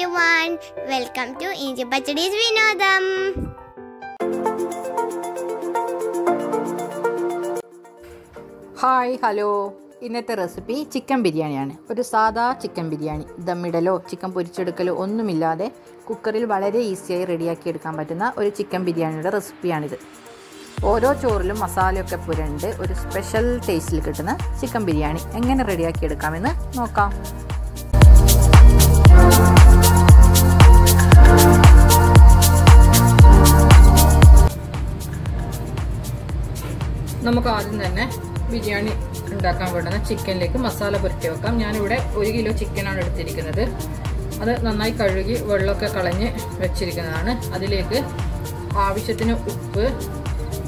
everyone. Welcome to INJIPACHADI'S Vinodam. Hi hello, ഇന്നത്തെ recipe chicken ബിരിയാണിയാണ്. ഒരു സാധാ ചിക്കൻ ബിരിയാണി, ദമ്മിടലോ ചിക്കൻ പൊരിച്ചെടുക്കലോ ഒന്നുമില്ലാതെ കുക്കറിൽ വളരെ ഈസിയായി റെഡിയാക്കി എടുക്കാൻ പറ്റുന്ന ഒരു ചിക്കൻ ബിരിയാണിയുടെ റെസിപ്പിയാണിത്. ഓരോ ചോറിലും മസാലയൊക്കെ പുരണ്ട് ഒരു സ്പെഷ്യൽ ടേസ്റ്റിൽ കിട്ടുന്ന ചിക്കൻ ബിരിയാണി എങ്ങനെ റെഡിയാക്കി എടുക്കാമെന്ന് നോക്കാം. നമുക്ക് ആദ്യം തന്നെ ബിരിയാണി ഉണ്ടാക്കാൻ വേണ്ടുന്ന ചിക്കനിലേക്ക് മസാല പുരട്ടി വെക്കാം. ഞാനിവിടെ 1 കിലോ ചിക്കനാണ് എടുത്തിരിക്കുന്നത്. അത് നന്നായി കഴുകി വെള്ളമൊക്കെ കളഞ്ഞ് വെച്ചിരിക്കുന്നതാണ്. അതിലേക്ക് ആവശ്യത്തിന് ഉപ്പ്,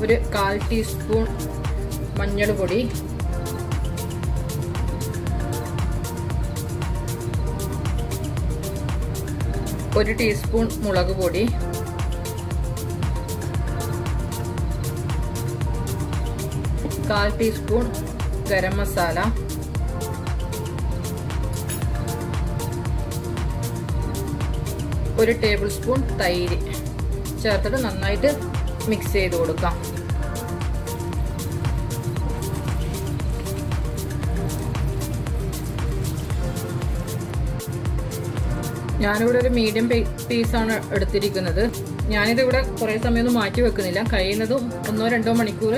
ഒരു 1/4 ടീസ്പൂൺ മഞ്ഞൾ പൊടി, ഒരു ടീസ്പൂൺ മുളക് പൊടി, കാൽ ടീസ്പൂൺ ഗരം മസാല, ഒരു ടേബിൾ സ്പൂൺ തൈര് ചേർത്തിട്ട് നന്നായിട്ട് മിക്സ് ചെയ്ത് കൊടുക്കാം. ഞാനിവിടെ ഒരു മീഡിയം പീസാണ് എടുത്തിരിക്കുന്നത്. ഞാനിതിവിടെ കുറേ സമയമൊന്നും മാറ്റി വെക്കുന്നില്ല. കഴിയുന്നതും 1-2 മണിക്കൂർ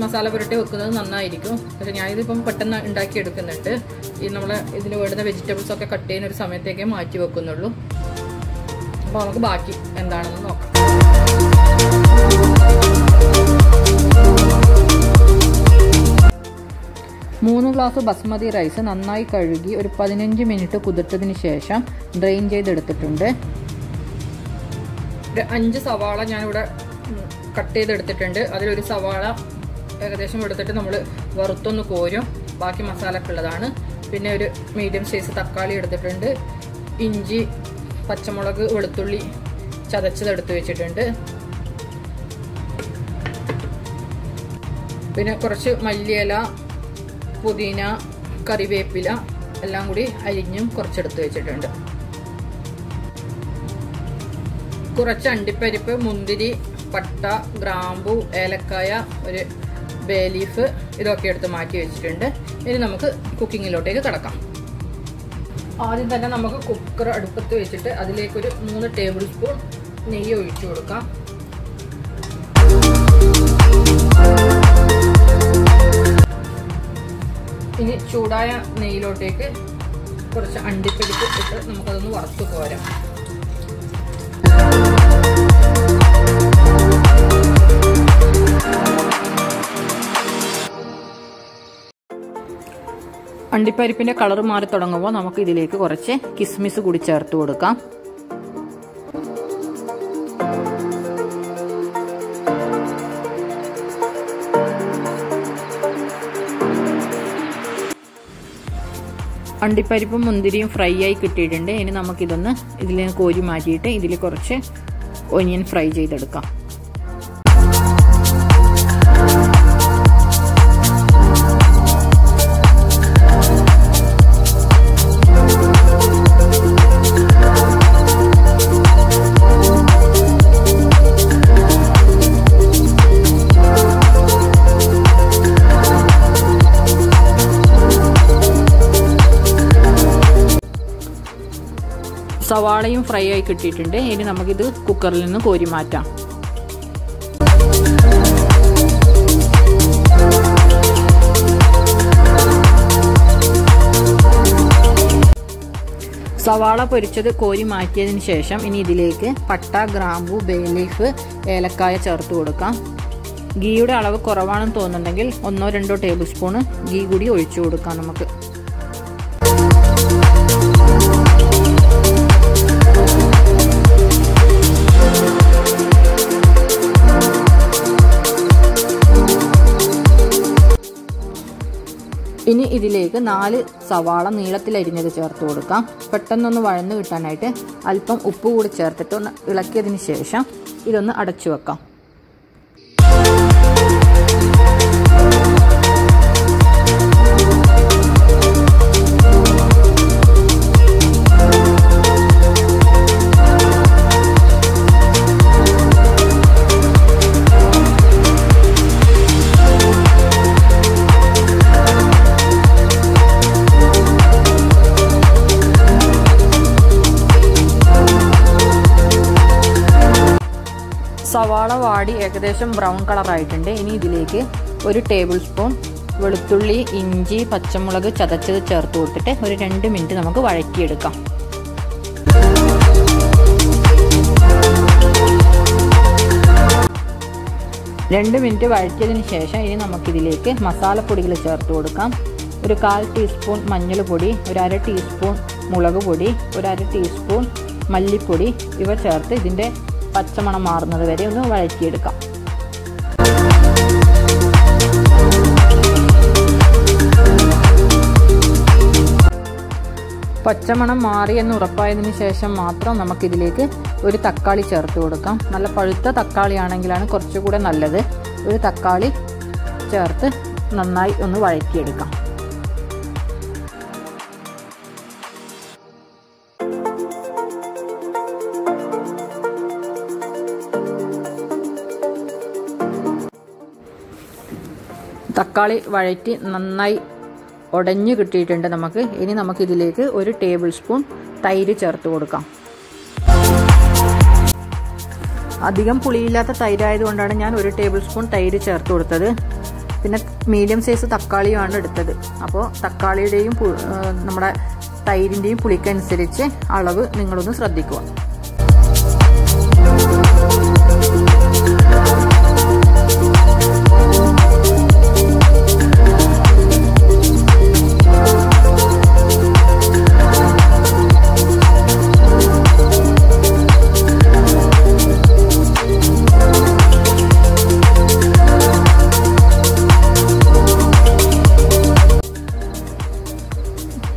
മസാല പുരട്ടി വെക്കുന്നത് നന്നായിരിക്കും. പക്ഷെ ഞാനിതിപ്പം പെട്ടെന്ന് ഉണ്ടാക്കി എടുക്കുന്നുണ്ട്. നമ്മൾ ഇതിന് വേണ്ടുന്ന വെജിറ്റബിൾസ് ഒക്കെ കട്ട് ചെയ്യുന്ന ഒരു സമയത്തേക്കേ മാറ്റി വെക്കുന്നുള്ളൂ. അപ്പോൾ നമുക്ക് ബാക്കി എന്താണെന്ന് നോക്കാം. മൂന്ന് ഗ്ലാസ് ബസ്മതി റൈസ് നന്നായി കഴുകി ഒരു 15 മിനിറ്റ് കുതിർത്തതിന് ശേഷം ഡ്രെയിൻ ചെയ്തെടുത്തിട്ടുണ്ട്. ഒരു 5 സവാള ഞാനിവിടെ കട്ട് ചെയ്തെടുത്തിട്ടുണ്ട്. അതിലൊരു സവാള ഏകദേശം എടുത്തിട്ട് നമ്മൾ വറുത്തൊന്ന് കോരും. ബാക്കി മസാലയൊക്കെ ഉള്ളതാണ്. പിന്നെ ഒരു മീഡിയം സൈസ് തക്കാളി എടുത്തിട്ടുണ്ട്. ഇഞ്ചി, പച്ചമുളക്, വെളുത്തുള്ളി ചതച്ചതെടുത്ത് വെച്ചിട്ടുണ്ട്. പിന്നെ കുറച്ച് മല്ലിയില, പുതിന, കറിവേപ്പില എല്ലാം കൂടി അരിഞ്ഞും കുറച്ചെടുത്ത് വെച്ചിട്ടുണ്ട്. കുറച്ച് അണ്ടിപ്പരിപ്പ്, മുന്തിരി, പട്ട, ഗ്രാമ്പു, ഏലക്കായ, ഒരു ബേ ലീഫ് ഇതൊക്കെ എടുത്ത് മാറ്റി വെച്ചിട്ടുണ്ട്. ഇനി നമുക്ക് കുക്കിങ്ങിലോട്ടേക്ക് കടക്കാം. ആദ്യം തന്നെ നമുക്ക് കുക്കർ അടുപ്പത്ത് വെച്ചിട്ട് അതിലേക്കൊരു 3 ടേബിൾ സ്പൂൺ നെയ്യ് ഒഴിച്ചു കൊടുക്കാം. ഇനി ചൂടായ നെയ്യിലോട്ടേക്ക് കുറച്ച് അണ്ടിപ്പരിപ്പ് ഇട്ട് നമുക്കതൊന്ന് വറുത്ത് കോരാം. അണ്ടിപ്പരിപ്പിന്റെ കളർ മാറി തുടങ്ങുമ്പോൾ നമുക്ക് ഇതിലേക്ക് കുറച്ച് കിസ്മിസ് കൂടി ചേർത്ത് കൊടുക്കാം. അണ്ടിപ്പരിപ്പും മുന്തിരിയും ഫ്രൈ ആയി കിട്ടിയിട്ടുണ്ട്. ഇനി നമുക്കിതൊന്ന് ഇതിൽ നിന്ന് കോരി മാറ്റിയിട്ട് ഇതിൽ കുറച്ച് ഒനിയൻ ഫ്രൈ ചെയ്തെടുക്കാം. സവാളയും ഫ്രൈ ആയി കിട്ടിയിട്ടുണ്ട്. ഇനി നമുക്കിത് കുക്കറിൽ നിന്ന് കോരി മാറ്റാം. സവാള പൊരിച്ചത് കോരി മാറ്റിയതിന് ശേഷം ഇനി ഇതിലേക്ക് പട്ട, ഗ്രാമ്പു, ബേ ലീഫ്, ഏലക്കായ ചേർത്ത് കൊടുക്കാം. ഗീയുടെ അളവ് കുറവാണെന്ന് തോന്നുന്നുണ്ടെങ്കിൽ 1-2 ടേബിൾ സ്പൂണ് ഗീ കൂടി ഒഴിച്ചു കൊടുക്കാം നമുക്ക്. ഇനി ഇതിലേക്ക് 4 സവാള നീളത്തിൽ അരിഞ്ഞത് ചേർത്ത് കൊടുക്കാം. പെട്ടെന്നൊന്ന് വഴന്ന് കിട്ടാനായിട്ട് അല്പം ഉപ്പ് കൂടി ചേർത്തിട്ട് ഒന്ന് ഇളക്കിയതിന് ശേഷം ഇതൊന്ന് അടച്ചു വെക്കാം. സവാള വാടി ഏകദേശം ബ്രൗൺ കളറായിട്ടുണ്ട്. ഇനി ഇതിലേക്ക് 1 ടേബിൾ സ്പൂൺ വെളുത്തുള്ളി, ഇഞ്ചി, പച്ചമുളക് ചതച്ചത് ചേർത്ത് കൊടുത്തിട്ട് ഒരു 2 മിനിറ്റ് നമുക്ക് വഴറ്റിയെടുക്കാം. രണ്ട് മിനിറ്റ് വഴറ്റിയതിന് ശേഷം ഇനി നമുക്കിതിലേക്ക് മസാലപ്പൊടികൾ ചേർത്ത് കൊടുക്കാം. ഒരു 1/4 ടീസ്പൂൺ മഞ്ഞൾപ്പൊടി, ഒരു 1/2 ടീസ്പൂൺ മുളക് പൊടി, ഒരു 1/2 ടീസ്പൂൺ മല്ലിപ്പൊടി ഇവ ചേർത്ത് ഇതിൻ്റെ പച്ചമണം മാറുന്നത് വരെ ഒന്ന് വഴറ്റിയെടുക്കാം. പച്ചമണം മാറിയെന്ന് ഉറപ്പായതിന് ശേഷം മാത്രം നമുക്കിതിലേക്ക് ഒരു തക്കാളി ചേർത്ത് കൊടുക്കാം. നല്ല പഴുത്ത തക്കാളി ആണെങ്കിലാണ് കുറച്ചുകൂടെ നല്ലത്. ഒരു തക്കാളി ചേർത്ത് നന്നായി ഒന്ന് വഴറ്റിയെടുക്കാം. തക്കാളി വഴറ്റി നന്നായി ഉടഞ്ഞു കിട്ടിയിട്ടുണ്ട് നമുക്ക്. ഇനി നമുക്കിതിലേക്ക് 1 ടേബിൾ സ്പൂൺ തൈര് ചേർത്ത് കൊടുക്കാം. അധികം പുളിയില്ലാത്ത തൈരായതുകൊണ്ടാണ് ഞാൻ 1 ടേബിൾ സ്പൂൺ തൈര് ചേർത്ത് കൊടുത്തത്. പിന്നെ മീഡിയം സൈസ് തക്കാളിയുമാണ് എടുത്തത്. അപ്പോൾ തക്കാളിയുടെയും നമ്മുടെ തൈരിൻ്റെയും പുളിക്കനുസരിച്ച് അളവ് നിങ്ങളൊന്ന് ശ്രദ്ധിക്കുക.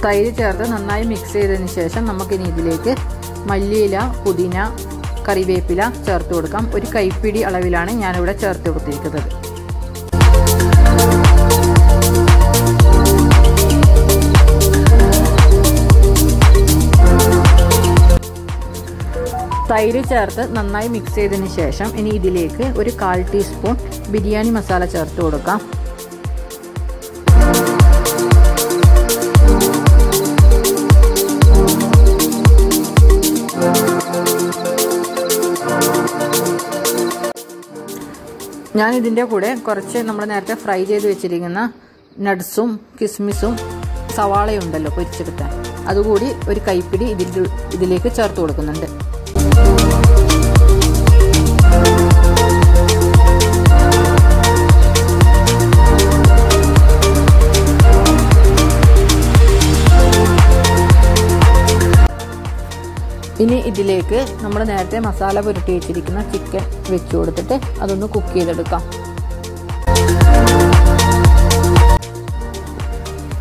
തൈര് ചേർത്ത് നന്നായി മിക്സ് ചെയ്തതിന് ശേഷം നമുക്കിനി ഇതിലേക്ക് മല്ലിയില, പുതിന, കറിവേപ്പില ചേർത്ത് കൊടുക്കാം. 1 കൈപ്പിടി അളവിലാണ് ഞാനിവിടെ ചേർത്ത് കൊടുത്തിരിക്കുന്നത്. തൈര് ചേർത്ത് നന്നായി മിക്സ് ചെയ്തതിന് ശേഷം ഇനി ഇതിലേക്ക് ഒരു 1/4 ടീസ്പൂൺ ബിരിയാണി മസാല ചേർത്ത് കൊടുക്കാം. ഞാൻ ഇതിൻ്റെ കൂടെ കുറച്ച് നമ്മൾ നേരത്തെ ഫ്രൈ ചെയ്ത് വെച്ചിരിക്കുന്ന നട്ട്സും കിസ്മിസും സവാളയുണ്ടല്ലോ പൊരിച്ചെടുക്കാൻ, അതുകൂടി 1 കൈപ്പിടി ഇതിലേക്ക് ചേർത്ത് കൊടുക്കുന്നുണ്ട്. ഇനി ഇതിലേക്ക് നമ്മൾ നേരത്തെ മസാല പുരട്ടി വെച്ചിരിക്കുന്ന ചിക്കൻ വെച്ച് കൊടുത്തിട്ട് അതൊന്ന് കുക്ക് ചെയ്തെടുക്കാം.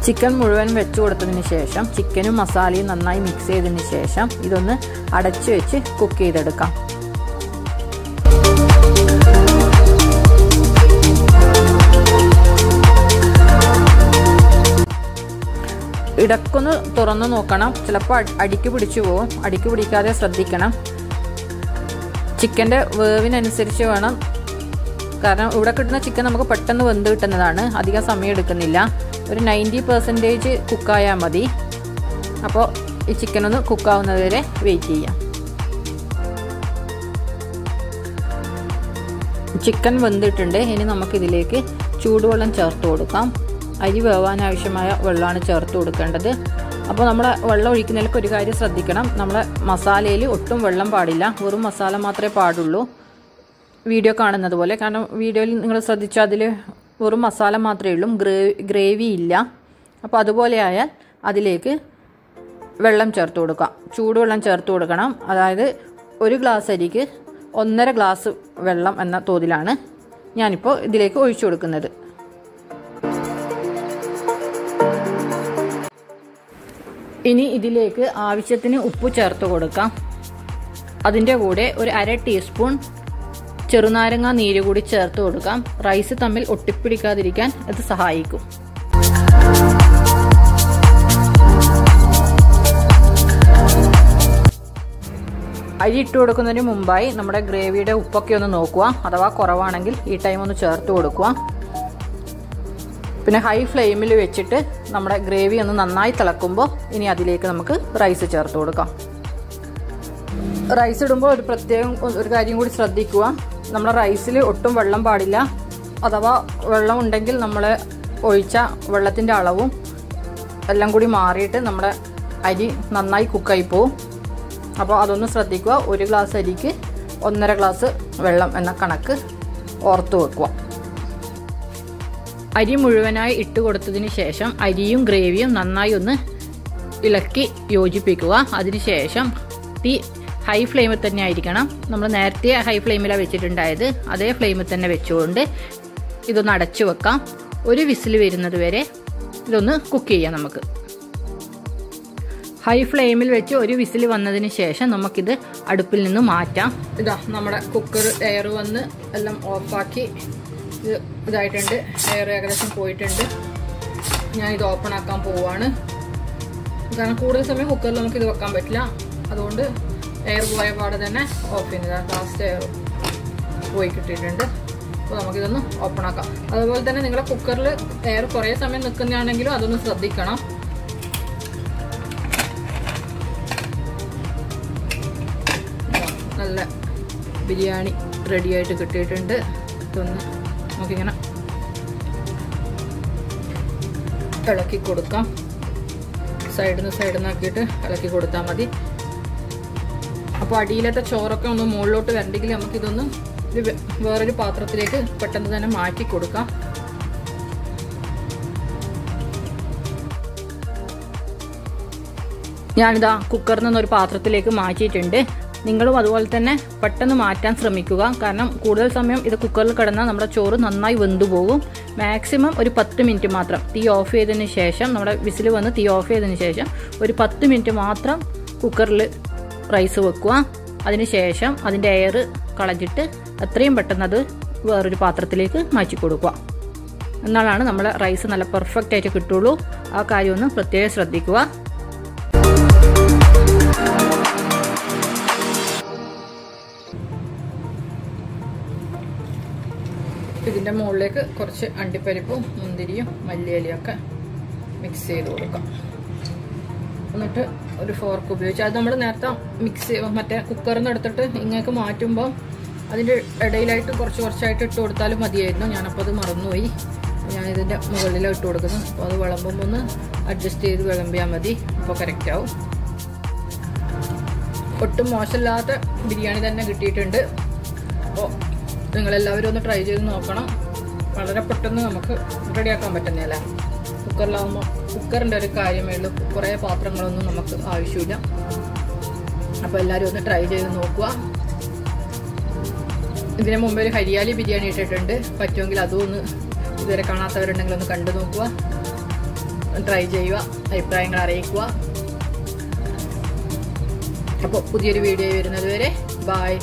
ചിക്കൻ മുഴുവൻ വെച്ച് കൊടുത്തതിന് ശേഷം ചിക്കനും മസാലയും നന്നായി മിക്സ് ചെയ്തതിന് ശേഷം ഇതൊന്ന് അടച്ചു വെച്ച് കുക്ക് ചെയ്തെടുക്കാം. ഇടക്കൊന്ന് തുറന്നു നോക്കണം, ചിലപ്പോൾ അടിക്ക് പിടിച്ചു പോകും. അടിക്ക് പിടിക്കാതെ ശ്രദ്ധിക്കണം. ചിക്കൻ്റെ വേവിനനുസരിച്ച് വേണം, കാരണം ഇവിടെ കിട്ടുന്ന ചിക്കൻ നമുക്ക് പെട്ടെന്ന് വെന്ത് കിട്ടുന്നതാണ്, അധികം സമയം എടുക്കുന്നില്ല. ഒരു 90% കുക്കായാൽ മതി. അപ്പോൾ ഈ ചിക്കൻ ഒന്ന് കുക്കാവുന്നത് വരെ വെയിറ്റ് ചെയ്യാം. ചിക്കൻ വെന്തിട്ടുണ്ട്. ഇനി നമുക്കിതിലേക്ക് ചൂടുവെള്ളം ചേർത്ത് കൊടുക്കാം. അരി വേവാനാവശ്യമായ വെള്ളമാണ് ചേർത്ത് കൊടുക്കേണ്ടത്. അപ്പോൾ നമ്മൾ വെള്ളം ഒഴിക്കുന്നതിലേക്ക് ഒരു കാര്യം ശ്രദ്ധിക്കണം, നമ്മളെ മസാലയിൽ ഒട്ടും വെള്ളം പാടില്ല, വെറും മസാല മാത്രമേ പാടുള്ളൂ. വീഡിയോ കാണുന്നത് പോലെ, കാരണം വീഡിയോയിൽ നിങ്ങൾ ശ്രദ്ധിച്ചാൽ അതിൽ വെറും മസാല മാത്രമേ ഉള്ളൂ, ഗ്രേവി ഇല്ല. അപ്പോൾ അതുപോലെ ആയാൽ അതിലേക്ക് വെള്ളം ചേർത്ത് കൊടുക്കാം. ചൂടുവെള്ളം ചേർത്ത് കൊടുക്കണം. അതായത് 1 ഗ്ലാസ് അരിക്ക് 1.5 ഗ്ലാസ് വെള്ളം എന്ന തോതിലാണ് ഞാനിപ്പോൾ ഇതിലേക്ക് ഒഴിച്ചു കൊടുക്കുന്നത്. ഇനി ഇതിലേക്ക് ആവശ്യത്തിന് ഉപ്പ് ചേർത്ത് കൊടുക്കാം. അതിൻ്റെ കൂടെ ഒരു 1/2 ടീസ്പൂൺ ചെറുനാരങ്ങ നീര് കൂടി ചേർത്ത് കൊടുക്കാം. റൈസ് തമ്മിൽ ഒട്ടിപ്പിടിക്കാതിരിക്കാൻ ഇത് സഹായിക്കും. അരി ഇട്ട് കൊടുക്കുന്നതിന് മുമ്പായി നമ്മുടെ ഗ്രേവിയുടെ ഉപ്പൊക്കെ ഒന്ന് നോക്കുക. അഥവാ കുറവാണെങ്കിൽ ഈ ടൈം ഒന്ന് ചേർത്ത് കൊടുക്കുക. പിന്നെ ഹൈ ഫ്ലെയിമിൽ വെച്ചിട്ട് നമ്മുടെ ഗ്രേവി ഒന്ന് നന്നായി തിളക്കുമ്പോൾ ഇനി അതിലേക്ക് നമുക്ക് റൈസ് ചേർത്ത് കൊടുക്കാം. റൈസ് ഇടുമ്പോൾ ഒരു കാര്യം കൂടി ശ്രദ്ധിക്കുക, നമ്മുടെ റൈസിൽ ഒട്ടും വെള്ളം പാടില്ല. അഥവാ വെള്ളം ഉണ്ടെങ്കിൽ നമ്മൾ ഒഴിച്ച വെള്ളത്തിൻ്റെ അളവും എല്ലാം കൂടി മാറിയിട്ട് നമ്മുടെ അരി നന്നായി കുക്കായി പോവും. അപ്പോൾ അതൊന്ന് ശ്രദ്ധിക്കുക. 1 ഗ്ലാസ് അരിക്ക് 1.5 ഗ്ലാസ് വെള്ളം എന്ന കണക്ക് ഓർത്ത് വെക്കുക. അരി മുഴുവനായി ഇട്ട് കൊടുത്തതിന് ശേഷം അരിയും ഗ്രേവിയും നന്നായി ഒന്ന് ഇളക്കി യോജിപ്പിക്കുക. അതിനുശേഷം തീ ഹൈ ഫ്ലെയിമിൽ തന്നെ ആയിരിക്കണം. നമ്മൾ നേരത്തെ ഹൈ ഫ്ലെയിമിലാണ് വെച്ചിട്ടുണ്ടായത്, അതേ ഫ്ലെയിമിൽ തന്നെ വെച്ചുകൊണ്ട് ഇതൊന്ന് അടച്ചു വെക്കാം. 1 വിസിൽ വരുന്നത് വരെ ഇതൊന്ന് കുക്ക് ചെയ്യാം. നമുക്ക് ഹൈ ഫ്ലെയിമിൽ വെച്ച് 1 വിസിൽ വന്നതിന് ശേഷം നമുക്കിത് അടുപ്പിൽ നിന്ന് മാറ്റാം. ഇതാ നമ്മുടെ കുക്കർ എയർ വന്ന് എല്ലാം ഓഫാക്കി ഇതായിട്ടുണ്ട്. എയർ ഏകദേശം പോയിട്ടുണ്ട്. ഞാൻ ഇത് ഓപ്പൺ ആക്കാൻ പോവാണ്. കാരണം കൂടുതൽ സമയം കുക്കറിൽ നമുക്ക് ഇത് വെക്കാൻ പറ്റില്ല. അതുകൊണ്ട് എയർ പോയ പാടെ തന്നെ ഓഫ് ചെയ്യുന്നത്. ലാസ്റ്റ് എയർ പോയി കിട്ടിയിട്ടുണ്ട്. അപ്പോൾ നമുക്കിതൊന്ന് ഓപ്പൺ ആക്കാം. അതുപോലെ തന്നെ നിങ്ങളുടെ കുക്കറിൽ എയർ കുറേ സമയം നിൽക്കുന്നതാണെങ്കിലും അതൊന്ന് ശ്രദ്ധിക്കണം. നല്ല ബിരിയാണി റെഡിയായിട്ട് കിട്ടിയിട്ടുണ്ട്. ഇതൊന്ന് നമുക്കിങ്ങനെ ഇളക്കി കൊടുക്കാം. സൈഡിൽ നിന്ന് ആക്കിയിട്ട് ഇളക്കി കൊടുത്താൽ മതി. അപ്പോൾ അടിയിലത്തെ ചോറൊക്കെ ഒന്ന് മുകളിലോട്ട് വരണ്ടെങ്കിൽ നമുക്കിതൊന്ന് വേറൊരു പാത്രത്തിലേക്ക് പെട്ടെന്ന് തന്നെ മാറ്റി കൊടുക്കാം. ഞാനിതാ കുക്കറിൽ നിന്നൊരു പാത്രത്തിലേക്ക് മാറ്റിയിട്ടുണ്ട്. നിങ്ങളും അതുപോലെ തന്നെ പെട്ടെന്ന് മാറ്റാൻ ശ്രമിക്കുക. കാരണം കൂടുതൽ സമയം ഇത് കുക്കറിൽ കിടന്നാൽ നമ്മുടെ ചോറ് നന്നായി വെന്തു പോകും. മാക്സിമം ഒരു 10 മിനിറ്റ് മാത്രം തീ ഓഫ് ചെയ്തതിന് ശേഷം, നമ്മുടെ വിസിൽ വന്ന് തീ ഓഫ് ചെയ്തതിന് ശേഷം ഒരു 10 മിനിറ്റ് മാത്രം കുക്കറിൽ റൈസ് വെക്കുക. അതിനുശേഷം അതിൻ്റെ എയർ കളഞ്ഞിട്ട് എത്രയും പെട്ടെന്ന് അത് വേറൊരു പാത്രത്തിലേക്ക് മാറ്റി കൊടുക്കുക. എന്നാലാണ് നമ്മളെ റൈസ് നല്ല പെർഫെക്റ്റ് ആയിട്ട് കിട്ടുള്ളൂ. ആ കാര്യം ഒന്ന് പ്രത്യേകം ശ്രദ്ധിക്കുക. ഇതിൻ്റെ മുകളിലേക്ക് കുറച്ച് അണ്ടിപ്പരിപ്പും മുന്തിരിയും മല്ലിയിലയൊക്കെ മിക്സ് ചെയ്ത് കൊടുക്കാം. എന്നിട്ട് ഒരു ഫോർക്ക് ഉപയോഗിച്ച് അത് നമ്മൾ നേരത്തെ മറ്റേ കുക്കറിൽ നിന്ന് എടുത്തിട്ട് ഇങ്ങേക്ക് മാറ്റുമ്പോൾ അതിൻ്റെ ഇടയിലായിട്ട് കുറച്ചായിട്ട് ഇട്ട് കൊടുത്താലും മതിയായിരുന്നു. ഞാനപ്പോൾ അത് മറന്നുപോയി. ഞാനിതിൻ്റെ മുകളിലാണ് ഇട്ട് കൊടുക്കുന്നത്. അപ്പോൾ അത് വിളമ്പുമ്പോൾ ഒന്ന് അഡ്ജസ്റ്റ് ചെയ്ത് വിളമ്പിയാൽ മതി. അപ്പോൾ കറക്റ്റ് ആവും. ഒട്ടും മോശമില്ലാത്ത ബിരിയാണി തന്നെ കിട്ടിയിട്ടുണ്ട്. അപ്പോൾ നിങ്ങളെല്ലാവരും ഒന്ന് ട്രൈ ചെയ്ത് നോക്കണം. വളരെ പെട്ടെന്ന് നമുക്ക് റെഡിയാക്കാൻ പറ്റുന്നതല്ല. കുക്കറിലാവുമ്പോൾ കുക്കറിൻ്റെ ഒരു കാര്യമേ ഉള്ളൂ. കുറേ പാത്രങ്ങളൊന്നും നമുക്ക് ആവശ്യമില്ല. അപ്പോൾ എല്ലാവരും ഒന്ന് ട്രൈ ചെയ്ത് നോക്കുക. ഇതിന് മുമ്പ് ഒരു ഹരിയാലി ബിരിയാണി ഇട്ടിട്ടുണ്ട്. പറ്റുമെങ്കിൽ അതും ഒന്ന് ഇതുവരെ കാണാത്തവരുണ്ടെങ്കിൽ ഒന്ന് കണ്ടു നോക്കുക. ട്രൈ ചെയ്യുക, അഭിപ്രായങ്ങൾ അറിയിക്കുക. അപ്പോൾ പുതിയൊരു വീഡിയോ വരുന്നത് വരെ ബൈ.